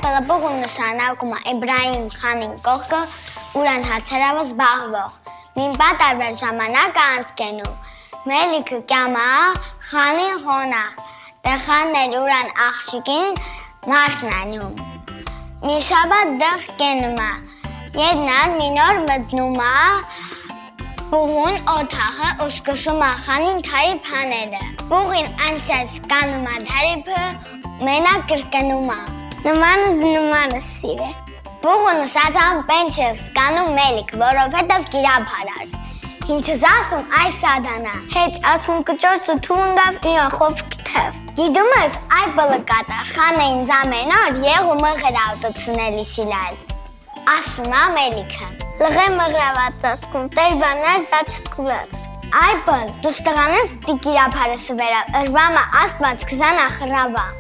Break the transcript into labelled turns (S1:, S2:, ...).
S1: Պելապողը նշանակում է Էբրահիմ խանին կողքը, ուրան հարցերով զբաղվող։ Մին պատարվեր ժամանակ անցկենու։ Մելիքը կյամա խանին խոնա, դե խանն ուրան աղջիկին մարսնանյում։ Մի շաբաթ դեղ կենումա, եդնան մինոր մտնում է բուղուն օթախը ու սկսում է խանին թարի փանելը։ Բուղին անսած կանում է թարիփը, մենակ կրկնում է։ Նմանը զնումանը սիրե։ Բուղունը սածան պենչ է սկանում մելիք, որովհետև կիրապարար։ Ինչս ասում այս սադանա, հեչ ասում կճոցը թունդավ իրան խոպ կթև։ Գիդում ես այ բլկատար, խանը ինձ ամեն օր եղու մղեր ավտոցնելի սիլալ։ Ասում է մելիքը։ Լղե մղրաված ասկում, տեր բանար զաչ սկուրած։ Այ բլ, դուց տղանես դի կիրապարը սվերալ, ըրվամը աստված կզանա խրավա։